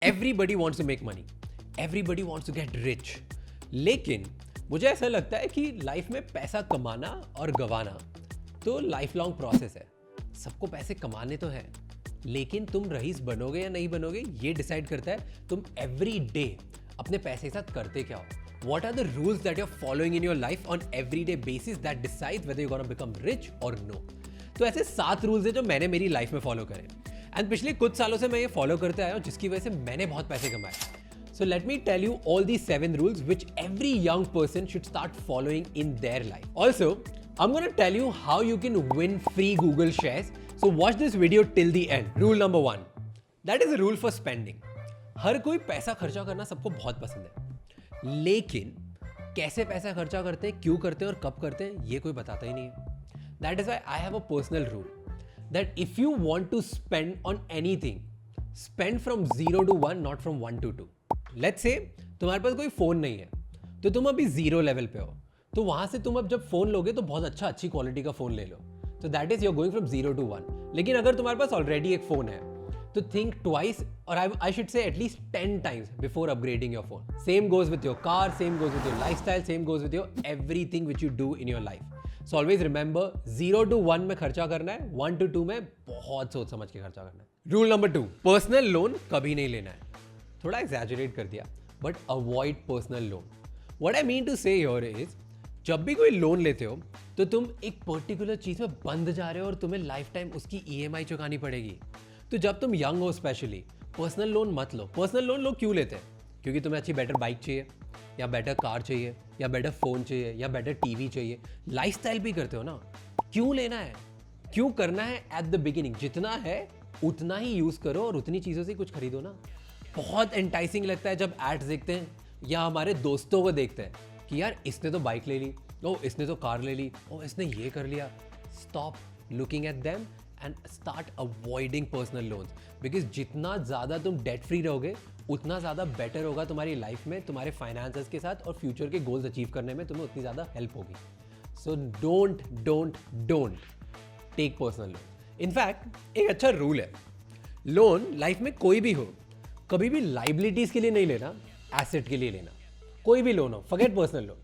Everybody wants to make money, everybody wants to get rich, लेकिन मुझे ऐसा लगता है कि लाइफ में पैसा कमाना और गंवाना तो लाइफ लॉन्ग प्रोसेस है। सबको पैसे कमाने तो हैं, लेकिन तुम रईस बनोगे या नहीं बनोगे ये डिसाइड करता है तुम एवरी डे अपने पैसे के साथ करते क्या हो। What are the rules that you are following in your life on every day basis that decide whether you gonna become rich और नो। तो ऐसे 7 रूल्स है जो मैंने मेरी लाइफ में फॉलो करे एंड पिछले कुछ सालों से मैं ये फॉलो करते आया हूँ, जिसकी वजह से मैंने बहुत पैसे कमाए। So let me tell you all these 7 rules which every young person should start following in their life. Also, I'm going to tell you how you can win free Google shares. So watch this video till the end. Rule number 1. That is a rule for spending. हर कोई पैसा खर्चा करना सबको बहुत पसंद है, लेकिन कैसे पैसा खर्चा करते हैं, क्यों करते हैं और कब करते हैं ये कोई बताता ही नहीं है। That is why I have a personal rule that if you want to spend on anything, spend from 0 to 1, not from 1 to 2. Let's say तुम्हारे पास कोई फोन नहीं है, तो तुम अभी 0 लेवल पे हो, तो वहां से तुम अब जब फोन लोगे तो बहुत अच्छी क्वालिटी का फोन ले लो, तो that is you're going from 0 to 1। लेकिन अगर तुम्हारे पास ऑलरेडी एक फोन है तो थिंक ट्वाइस, और I should say at least 10 times before upgrading your phone. Same goes with your car, same goes with your lifestyle, same goes with your everything which you do in your life. So always remember 0 to 1 में खर्चा करना है, 1 to 2 में बहुत सोच समझ के खर्चा करना है। रूल नंबर 2, पर्सनल लोन कभी नहीं लेना है। थोड़ा एग्जैजरेट कर दिया, but avoid personal loan. What I mean to say here is, जब भी कोई लोन लेते हो तो तुम एक पर्टिकुलर चीज में बंद जा रहे हो और तुम्हें लाइफ टाइम उसकी EMI चुकानी पड़ेगी। तो जब तुम यंग हो स्पेशली, पर्सनल लोन मत लो। पर्सनल लोन लोग क्यों लेते हैं? क्योंकि तुम्हें अच्छी बेटर बाइक चाहिए, या बेटर कार चाहिए, या बेटर फोन चाहिए, या बेटर टीवी चाहिए। लाइफस्टाइल भी करते हो ना, क्यों लेना है, क्यों करना है? एट द बिगिनिंग जितना है उतना ही यूज करो और उतनी चीजों से कुछ खरीदो ना। बहुत एंटाइसिंग लगता है जब एड्स देखते हैं या हमारे दोस्तों को देखते हैं कि यार इसने तो बाइक ले ली, ओ इसने तो कार ले ली, ओ इसने ये कर लिया। Stop looking at them and start avoiding personal loans, because जितना ज़्यादा तुम डेट फ्री रहोगे उतना ज़्यादा बेटर होगा तुम्हारी लाइफ में, तुम्हारे फाइनेंसेस के साथ, और फ्यूचर के गोल्स अचीव करने में तुम्हें उतनी ज़्यादा हेल्प होगी। So don't take personal loan. In fact एक अच्छा रूल है, लोन लाइफ में कोई भी हो, कभी भी लाइबिलिटीज के लिए नहीं लेना, एसेट के लिए लेना। कोई भी लोन हो, फॉरगेट पर्सनल लोन।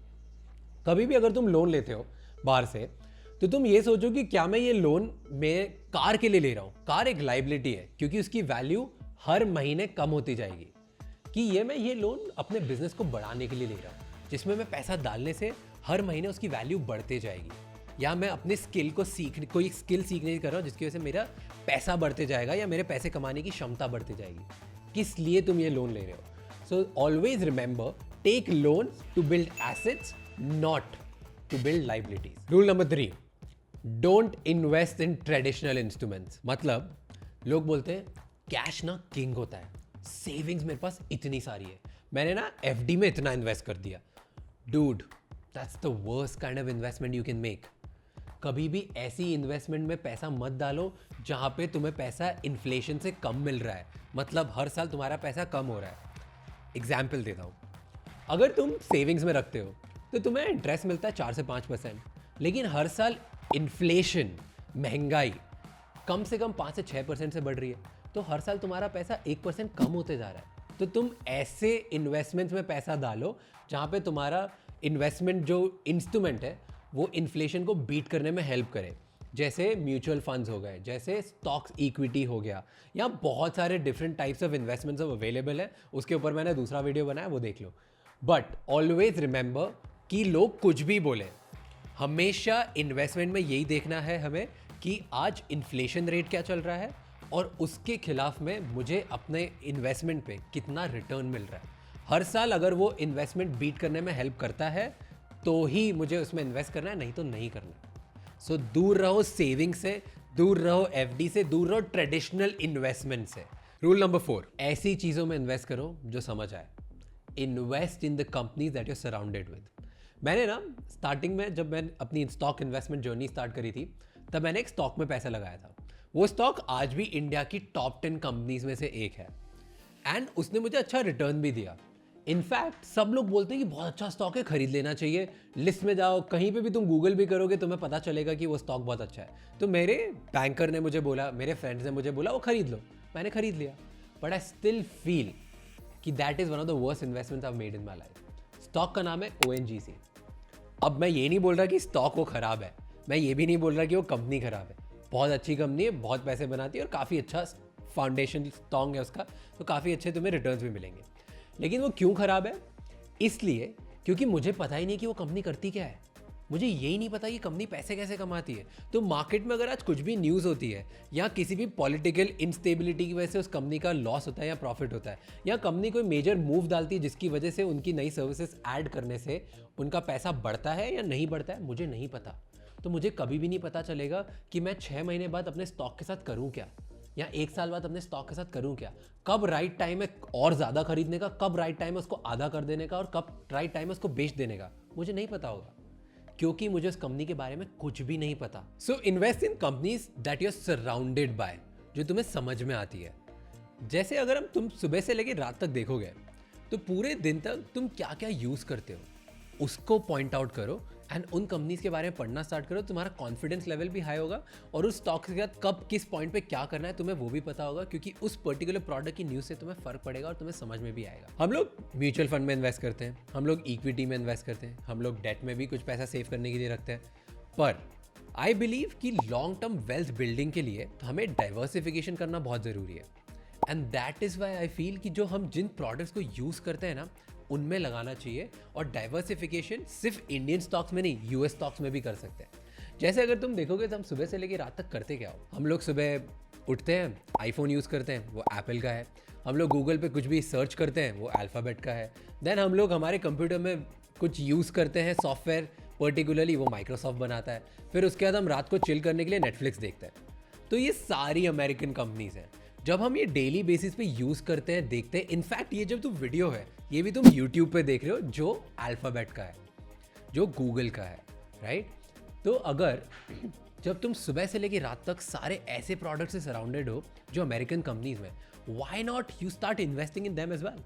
कभी भी अगर तुम लोन लेते हो बाहर से, तो तुम ये सोचो कि क्या मैं ये लोन मैं कार के लिए ले रहा हूँ। कार एक लाइबिलिटी है क्योंकि उसकी वैल्यू हर महीने कम होती जाएगी, कि ये लोन अपने बिजनेस को बढ़ाने के लिए ले रहा हूँ, जिसमें मैं पैसा डालने से हर महीने उसकी वैल्यू बढ़ते जाएगी। या मैं अपने स्किल को कोई स्किल सीखने की कर रहा हूँ जिसकी वजह से मेरा पैसा बढ़ते जाएगा या मेरे पैसे कमाने की क्षमता बढ़ती जाएगी। किस लिए तुम ये लोन ले रहे हो? So always remember, take loan to build assets, not to build liabilities. Rule number 3, don't invest in traditional instruments. मतलब लोग बोलते हैं कैश ना किंग होता है, सेविंग्स मेरे पास इतनी सारी है, मैंने ना FD में इतना इन्वेस्ट कर दिया। Dude, that's the worst kind of investment you can make. कभी भी ऐसी इन्वेस्टमेंट में पैसा मत डालो जहां पे तुम्हें पैसा इन्फ्लेशन से कम मिल रहा है, मतलब हर साल तुम्हारा पैसा कम हो रहा है। एग्जाम्पल देता हूँ, अगर तुम सेविंग्स में रखते हो तो तुम्हें इंटरेस्ट मिलता है 4 से 5%, लेकिन हर साल इन्फ्लेशन, महंगाई कम से कम 5 से 6% से बढ़ रही है, तो हर साल तुम्हारा पैसा 1% कम होते जा रहा है। तो तुम ऐसे इन्वेस्टमेंट्स में पैसा डालो जहाँ पे तुम्हारा इन्वेस्टमेंट जो इंस्ट्रूमेंट है वो इन्फ्लेशन को बीट करने में हेल्प करे, जैसे म्यूचुअल फंड्स हो गए, जैसे स्टॉक्स इक्विटी हो गया, या बहुत सारे different types of investments available है। उसके ऊपर मैंने दूसरा वीडियो बनाया, वो देख लो। बट ऑलवेज रिमेंबर कि लोग कुछ भी बोले, हमेशा इन्वेस्टमेंट में यही देखना है हमें कि आज इन्फ्लेशन रेट क्या चल रहा है और उसके खिलाफ में मुझे अपने इन्वेस्टमेंट पे कितना रिटर्न मिल रहा है। हर साल अगर वो इन्वेस्टमेंट बीट करने में हेल्प करता है तो ही मुझे उसमें इन्वेस्ट करना है, नहीं तो नहीं करना। सो दूर रहो सेविंग से, दूर रहो FD से, दूर रहो ट्रेडिशनल इन्वेस्टमेंट से। रूल नंबर 4, ऐसी चीज़ों में इन्वेस्ट करो जो समझ आए। Invest in the companies that you surrounded with. मैंने ना स्टार्टिंग में जब मैंने अपनी स्टॉक इन्वेस्टमेंट जर्नी स्टार्ट करी थी, तब मैंने एक स्टॉक में पैसा लगाया था। वो स्टॉक आज भी इंडिया की टॉप 10 कंपनीज में से एक है एंड उसने मुझे अच्छा रिटर्न भी दिया। इनफैक्ट सब लोग बोलते हैं कि बहुत अच्छा स्टॉक है, खरीद लेना चाहिए। लिस्ट में जाओ, कहीं पे भी तुम गूगल भी करोगे तुम्हें पता चलेगा कि वो स्टॉक बहुत अच्छा है। तो मेरे बैंकर ने मुझे बोला, मेरे फ्रेंड्स ने मुझे बोला वो खरीद लो, मैंने खरीद लिया। बट आई स्टिल फील कि that is one of the worst investments I have made in my life. Stock का नाम है ONGC। अब मैं ये नहीं बोल रहा कि स्टॉक वो ख़राब है, मैं ये भी नहीं बोल रहा कि वो कंपनी ख़राब है। बहुत अच्छी कंपनी है, बहुत पैसे बनाती है और काफ़ी अच्छा फाउंडेशन स्ट्रॉन्ग है उसका, तो काफ़ी अच्छे तुम्हें रिटर्न्स भी मिलेंगे। लेकिन वो क्यों ख़राब है? इसलिए क्योंकि मुझे पता ही नहीं कि वो कंपनी करती क्या है। मुझे यही नहीं पता कि कंपनी पैसे कैसे कमाती है। तो मार्केट में अगर आज कुछ भी न्यूज़ होती है या किसी भी पॉलिटिकल इंस्टेबिलिटी की वजह से उस कंपनी का लॉस होता है या प्रॉफिट होता है, या कंपनी कोई मेजर मूव डालती है जिसकी वजह से उनकी नई सर्विसेज ऐड करने से उनका पैसा बढ़ता है या नहीं बढ़ता है, मुझे नहीं पता। तो मुझे कभी भी नहीं पता चलेगा कि मैं 6 महीने बाद अपने स्टॉक के साथ करूँ क्या, या 1 साल बाद अपने स्टॉक के साथ करूँ क्या। कब राइट टाइम है और ज़्यादा खरीदने का, कब राइट टाइम है उसको आधा कर देने का, और कब राइट टाइम है उसको बेच देने का, मुझे नहीं पता होगा, क्योंकि मुझे उस कंपनी के बारे में कुछ भी नहीं पता। So invest in companies that you are surrounded by, जो तुम्हें समझ में आती है। जैसे अगर हम तुम सुबह से लेकर रात तक देखोगे तो पूरे दिन तक तुम क्या क्या यूज़ करते हो उसको पॉइंट आउट करो एंड उन कंपनीज के बारे में पढ़ना स्टार्ट करो। तुम्हारा कॉन्फिडेंस लेवल भी हाई होगा और उस स्टॉक के साथ कब किस पॉइंट पे क्या करना है तुम्हें वो भी पता होगा, क्योंकि उस पर्टिकुलर प्रोडक्ट की न्यूज़ से तुम्हें फर्क पड़ेगा और तुम्हें समझ में भी आएगा। हम लोग म्यूचुअल फंड में इन्वेस्ट करते हैं, हम लोग इक्विटी में इन्वेस्ट करते हैं, हम लोग डेट में भी कुछ पैसा सेव करने के लिए रखते हैं, पर आई बिलीव कि लॉन्ग टर्म वेल्थ बिल्डिंग के लिए हमें डाइवर्सिफिकेशन करना बहुत ज़रूरी है। And that is why I feel कि जो हम जिन प्रोडक्ट्स को यूज़ करते हैं ना उनमें लगाना चाहिए, और डाइवर्सिफिकेशन सिर्फ इंडियन स्टॉक्स में नहीं, US स्टॉक्स में भी कर सकते हैं। जैसे अगर तुम देखोगे तो हम सुबह से लेकर रात तक करते क्या हो। हम लोग सुबह उठते हैं, आईफोन यूज़ करते हैं, वो एप्पल का है। हम लोग गूगल पे कुछ भी सर्च करते हैं, वो अल्फ़ाबेट का है। देन हम लोग हमारे कंप्यूटर में कुछ यूज़ करते हैं सॉफ्टवेयर, पर्टिकुलरली वो माइक्रोसॉफ्ट बनाता है। फिर उसके बाद हम रात को चिल करने के लिए नेटफ्लिक्स देखते हैं। तो ये सारी अमेरिकन कंपनीज हैं। जब हम ये डेली बेसिस पे यूज़ करते हैं, देखते हैं, इनफैक्ट ये जब तुम वीडियो है ये भी तुम यूट्यूब पे देख रहे हो जो अल्फ़ाबेट का है, जो गूगल का है, राइट। तो अगर जब तुम सुबह से लेकर रात तक सारे ऐसे प्रोडक्ट से सराउंडेड हो जो अमेरिकन कंपनीज में, why not you start investing in them as well.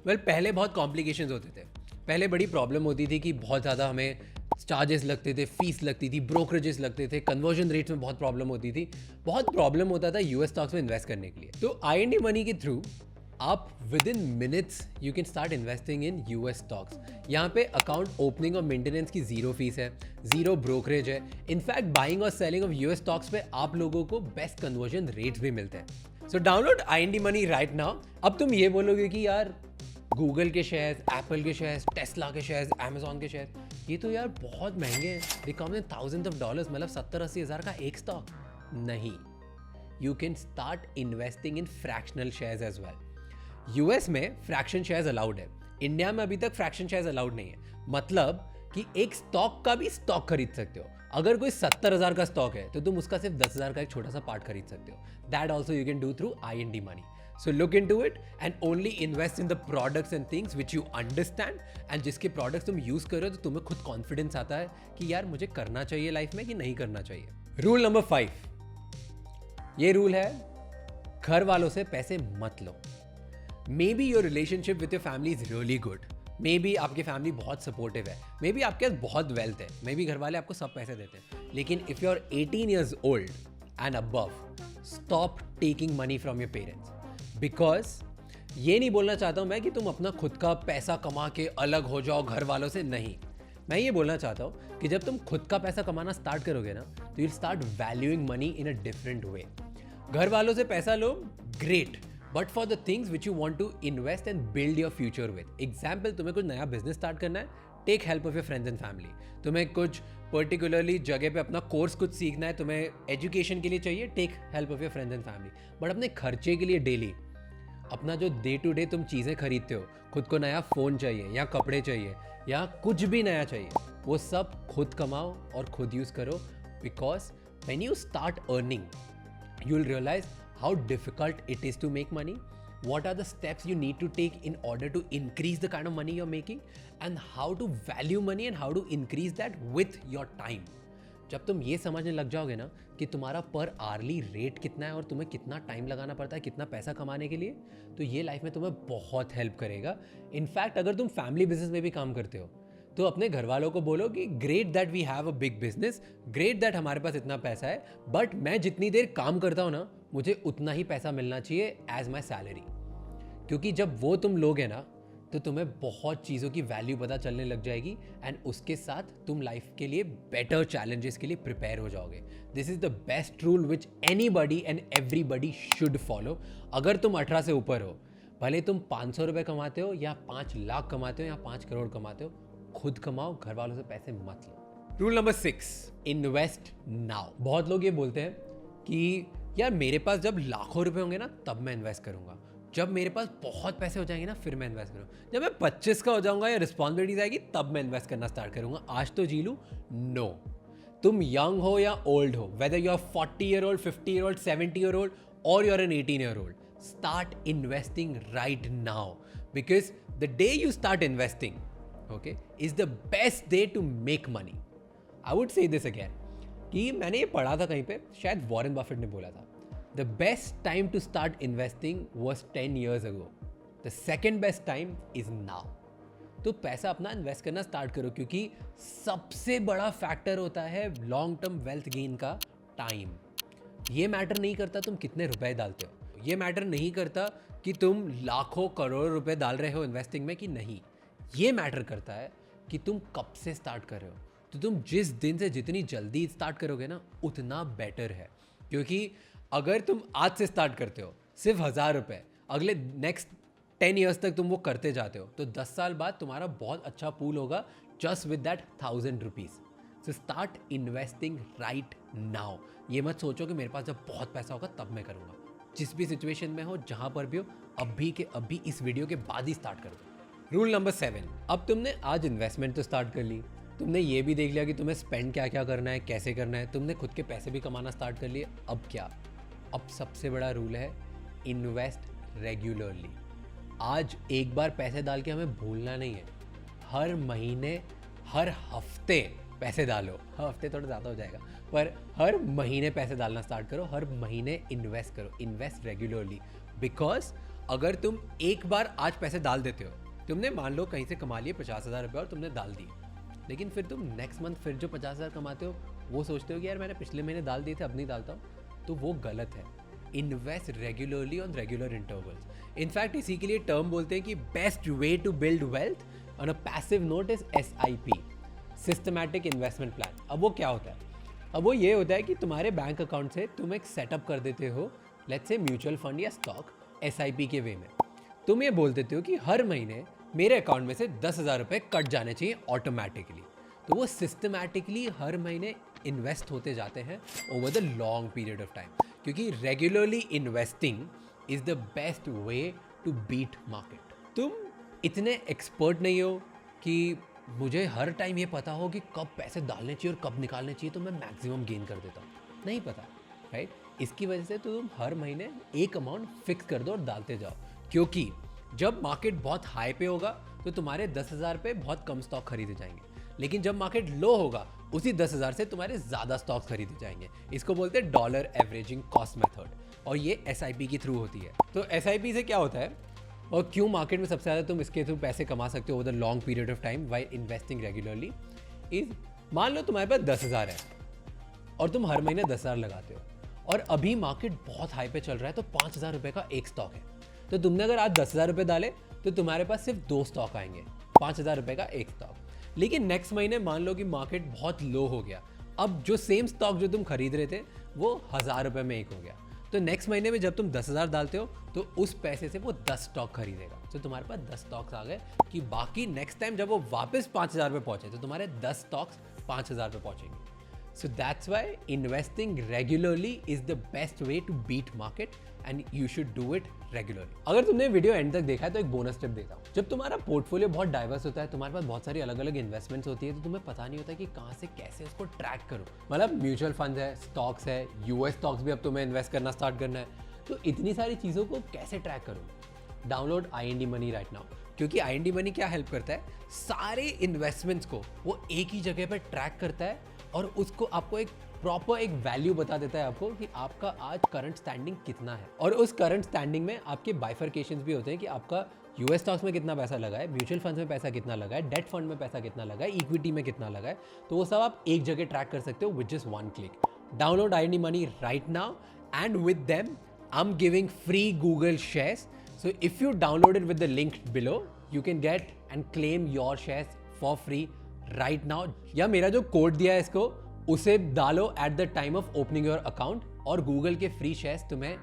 Well, पहले बहुत कॉम्प्लिकेशंस होते थे, पहले बड़ी प्रॉब्लम होती थी कि बहुत ज़्यादा हमें चार्जेस लगते थे, फीस लगती थी, ब्रोकरेजेस लगते थे, कन्वर्जन रेट्स में बहुत प्रॉब्लम होती थी, बहुत प्रॉब्लम होता था US स्टॉक्स में इन्वेस्ट करने के लिए। तो IND मनी के थ्रू आप with in minutes you can start investing in US stocks. यहाँ पे अकाउंट ओपनिंग और मेंटेनेंस की जीरो फीस है, जीरो ब्रोकरेज है। इनफैक्ट बाइंग और सेलिंग ऑफ US स्टॉक्स पे आप लोगों को बेस्ट कन्वर्जन रेट्स भी मिलते हैं। So download IND money right now. अब तुम ये बोलोगे कि यार गूगल के शेयर्स, एप्पल के शेयर्स, टेस्ला के शेयर्स, अमेजॉन के शेयर्स, ये तो यार बहुत महंगे हैं, they come in thousands of dollars, मतलब 70-80 हज़ार का एक स्टॉक। नहीं, you can start investing in fractional shares as well. US में फ्रैक्शन शेयर्स अलाउड है, इंडिया में अभी तक फ्रैक्शन शेयर्स अलाउड नहीं है। मतलब कि एक स्टॉक का भी स्टॉक खरीद सकते हो। अगर कोई 70,000 का स्टॉक है तो तुम उसका सिर्फ 10,000 का एक छोटा सा पार्ट खरीद सकते हो। That also you can do through IND money. So look into it and only invest in the products and things which you understand, and जिसके products तुम use कर रहे हो तो तुम्हें खुद confidence आता है कि यार मुझे करना चाहिए लाइफ में कि नहीं करना चाहिए। रूल नंबर 5, ये रूल है, घर वालों से पैसे मत लो। Maybe your relationship with your family is really good, maybe आपकी फैमिली बहुत सपोर्टिव है, मे बी आपके पास बहुत वेल्थ है, मे बी घर वाले आपको सब पैसे देते हैं, लेकिन if you are 18 years old and above, stop taking money from your parents। Because ये नहीं बोलना चाहता हूँ मैं कि तुम अपना खुद का पैसा कमा के अलग हो जाओ घर वालों से, नहीं। मैं ये बोलना चाहता हूँ कि जब तुम खुद का पैसा कमाना स्टार्ट करोगे ना तो you start valuing money in a different way. घर वालों से पैसा लो, great, but for the things which you want to invest and build your future with. Example, तुम्हें कुछ नया बिजनेस स्टार्ट करना है, take help of your friends and family. तुम्हें कुछ पर्टिकुलरली जगह पे अपना कोर्स कुछ सीखना है, तुम्हें एजुकेशन के लिए चाहिए, take help of your friends and family. But अपने खर्चे के लिए डेली अपना जो डे टू डे तुम चीज़ें खरीदते हो, खुद को नया फ़ोन चाहिए या कपड़े चाहिए या कुछ भी नया चाहिए, वो सब खुद कमाओ और खुद यूज़ करो। Because when you start earning you will realise how difficult it is to make money, what are the steps you need to take in order to increase the kind of money you're making, and how to value money and how to increase that with your time। जब तुम ये समझने लग जाओगे ना कि तुम्हारा पर आवर्ली रेट कितना है और तुम्हें कितना टाइम लगाना पड़ता है कितना पैसा कमाने के लिए, तो ये लाइफ में तुम्हें बहुत हेल्प करेगा। इनफैक्ट अगर तुम फैमिली बिजनेस में भी काम करते हो तो अपने घर वालों को बोलो कि great that we have a big business, great that हमारे पास इतना पैसा है, बट मैं जितनी देर काम करता हूँ ना मुझे उतना ही पैसा मिलना चाहिए एज माई सैलरी। क्योंकि जब वो तुम लोगे ना तो तुम्हें बहुत चीज़ों की वैल्यू पता चलने लग जाएगी एंड उसके साथ तुम लाइफ के लिए बेटर चैलेंजेस के लिए प्रिपेयर हो जाओगे. This is the best rule which anybody and everybody should follow. अगर तुम 18 से ऊपर हो, भले तुम 500 रुपये कमाते हो या 5 लाख कमाते हो या 5 करोड़ कमाते हो, खुद कमाओ, घर वालों से पैसे मत लो. Rule number 6, invest now. बहुत लोग ये बोलते हैं कि यार मेरे पास जब लाखों रुपए होंगे ना तब मैं इन्वेस्ट करूंगा, जब मेरे पास बहुत पैसे हो जाएंगे ना फिर मैं इन्वेस्ट करूँगा, जब मैं 25 का हो जाऊंगा या रिस्पॉन्सिबिलिटीज आएगी तब मैं इन्वेस्ट करना स्टार्ट करूंगा, आज तो जी लूँ. नो, तुम यंग हो या ओल्ड हो, whether you are 40 year old, 50 year old, 70 year old और you are an 18 year old, start investing right now, because the day you start investing, okay, is the best day to make money. I would say this again, कि मैंने ये पढ़ा था कहीं पे, शायद Warren Buffett ने बोला था, the best time to start investing was 10 years ago, the second best time is now. तो पैसा अपना इन्वेस्ट करना स्टार्ट करो, क्योंकि सबसे बड़ा फैक्टर होता है लॉन्ग टर्म वेल्थ गेन का टाइम. ये मैटर नहीं करता तुम कितने रुपए डालते हो, ये मैटर नहीं करता कि तुम लाखों करोड़ रुपए डाल रहे हो इन्वेस्टिंग में कि नहीं. ये मैटर करता है कि तुम कब से स्टार्ट कर रहे हो. तो तुम जिस दिन से जितनी जल्दी स्टार्ट करोगे ना उतना बेटर है, क्योंकि अगर तुम आज से स्टार्ट करते हो सिर्फ 1000 रुपये, अगले नेक्स्ट 10 ईयर्स तक तुम वो करते जाते हो, तो 10 साल बाद तुम्हारा बहुत अच्छा पूल होगा just with that 1000 rupees. So start investing right now. ये मत सोचो कि मेरे पास जब बहुत पैसा होगा तब मैं करूँगा. जिस भी सिचुएशन में हो, जहाँ पर भी हो, अभी के अभी इस वीडियो के बाद ही स्टार्ट कर दो. रूल नंबर 7, अब तुमने आज इन्वेस्टमेंट तो स्टार्ट कर ली, तुमने ये भी देख लिया कि तुम्हें स्पेंड क्या क्या करना है, कैसे करना है, तुमने खुद के पैसे भी कमाना स्टार्ट कर लिए. अब क्या? अब सबसे बड़ा रूल है इन्वेस्ट रेगुलरली. आज एक बार पैसे डाल के हमें भूलना नहीं है, हर महीने हर हफ्ते पैसे डालो. हफ्ते थोड़ा ज़्यादा हो जाएगा, पर हर महीने पैसे डालना स्टार्ट करो, हर महीने इन्वेस्ट करो. इन्वेस्ट रेगुलरली, बिकॉज अगर तुम एक बार आज पैसे डाल देते हो, तुमने मान लो कहीं से कमा लिए 50,000 रुपये और तुमने डाल दिए, लेकिन फिर तुम नेक्स्ट मंथ फिर जो 50,000 कमाते हो वो सोचते हो कि यार मैंने पिछले महीने डाल दिए थे अब नहीं डालता हूँ, तो वो गलत है. Invest regularly on regular intervals. In fact इसी के लिए टर्म बोलते हैं कि best way to build wealth on a passive note is SIP, systematic investment plan. अब वो क्या होता है? अब वो ये होता है कि तुम्हारे बैंक अकाउंट से तुम एक सेटअप कर देते हो, लेट्स से म्यूचुअल फंड या स्टॉक SIP के वे में. तुम ये बोल देते हो कि हर महीने मेरे अकाउंट में से 10,000 रुपये कट जाने चाहिए ऑटोमेटिकली. तो वो सिस्टमैटिकली हर महीने इन्वेस्ट होते जाते हैं over the long period of time, क्योंकि regularly investing is the best way to beat market. तुम इतने एक्सपर्ट नहीं हो कि मुझे हर टाइम ये पता हो कि कब पैसे डालने चाहिए और कब निकालने चाहिए तो मैं मैक्सिमम गेन कर देता हूँ. नहीं पता, राइट? इसकी वजह से तुम हर महीने एक अमाउंट फिक्स कर दो और डालते जाओ, क्योंकि जब मार्केट बहुत हाई पे होगा तो तुम्हारे 10,000 पे बहुत कम स्टॉक खरीदे जाएंगे, लेकिन जब मार्केट लो होगा उसी 10,000 से तुम्हारे ज़्यादा स्टॉक खरीदे जाएंगे. इसको बोलते हैं डॉलर एवरेजिंग कॉस्ट मेथड, और ये SIP के थ्रू होती है. तो SIP से क्या होता है और क्यों मार्केट में सबसे ज़्यादा तुम इसके थ्रू पैसे कमा सकते हो over the long period of time while investing regularly is, मान लो तुम्हारे पास 10,000 है और तुम हर महीने 10,000 लगाते हो, और अभी मार्केट बहुत हाई पे चल रहा है तो 5,000 रुपये का एक स्टॉक है. तो तुमने अगर आज 10,000 रुपये डाले तो तुम्हारे पास सिर्फ 2 स्टॉक आएंगे, 5,000 रुपये का एक स्टॉक. लेकिन नेक्स्ट महीने मान लो कि मार्केट बहुत लो हो गया, अब जो सेम स्टॉक जो तुम खरीद रहे थे वो 1,000 रुपये में एक हो गया. तो नेक्स्ट महीने में जब तुम 10,000 डालते हो तो उस पैसे से वो 10 स्टॉक खरीदेगा. तो तुम्हारे पास 10 स्टॉक्स आ गए कि बाकी नेक्स्ट टाइम जब वो वापस 5,000 रुपये पहुंचे तो तुम्हारे 10 स्टॉक्स 5,000 रुपये पहुंचेंगे. So that's why investing regularly is the best way to beat market and you should do it regularly. अगर तुमने वीडियो एंड तक देखा है तो एक बोनस टिप देता हूँ. जब तुम्हारा पोर्टफोलियो बहुत डाइवर्स होता है, तुम्हारे पास बहुत सारी अलग अलग इन्वेस्टमेंट्स होती है, तो तुम्हें पता नहीं होता कि कहाँ से कैसे उसको ट्रैक करो. मतलब म्यूचुअल फंड है, स्टॉक्स है, US स्टॉक्स भी अब तुम्हें इन्वेस्ट करना स्टार्ट करना है, तो इतनी सारी चीज़ों को कैसे ट्रैक करो. Download IND money right now, क्योंकि IND मनी क्या हेल्प करता है, सारे इन्वेस्टमेंट्स को वो एक ही जगह पर ट्रैक करता है और उसको आपको एक प्रॉपर एक वैल्यू बता देता है आपको कि आपका आज करंट स्टैंडिंग कितना है. और उस करंट स्टैंडिंग में आपके बाइफर्केशंस भी होते हैं कि आपका US स्टॉक्स में कितना पैसा लगा है, म्यूचुअल फंड्स में पैसा कितना लगा है, डेट फंड में पैसा कितना लगा है, इक्विटी में कितना लगा है. तो वो सब आप एक जगह ट्रैक कर सकते हो with just one click. Download IND money right now and with them I am giving free Google shares. So if you download it with the link below, you can get and claim your shares for free right now. या मेरा जो code दिया है इसको उसे डालो at the time of opening your account और Google के फ्री शेयर्स तुम्हें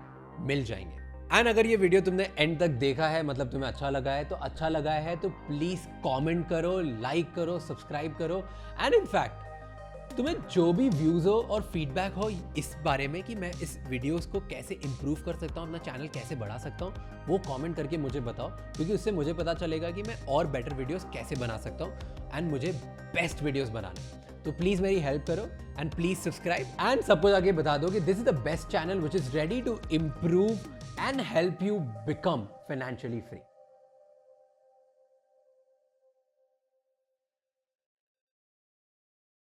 मिल जाएंगे. एंड अगर ये वीडियो तुमने एंड तक देखा है, मतलब तुम्हें अच्छा लगा है तो प्लीज कमेंट करो, लाइक करो, सब्सक्राइब करो. एंड इनफैक्ट तुम्हें जो भी व्यूज हो और फीडबैक हो इस बारे में कि मैं इस वीडियोस को कैसे इंप्रूव कर सकता हूँ, अपना चैनल कैसे बढ़ा सकता हूँ, वो कमेंट करके मुझे बताओ, क्योंकि उससे मुझे पता चलेगा कि मैं और बेटर वीडियोस कैसे बना सकता हूँ एंड मुझे बेस्ट वीडियोस बनाने. तो प्लीज मेरी हेल्प करो एंड प्लीज सब्सक्राइब एंड सबको जाके बता दो कि this is the best channel which is ready to improve and help you become financially free.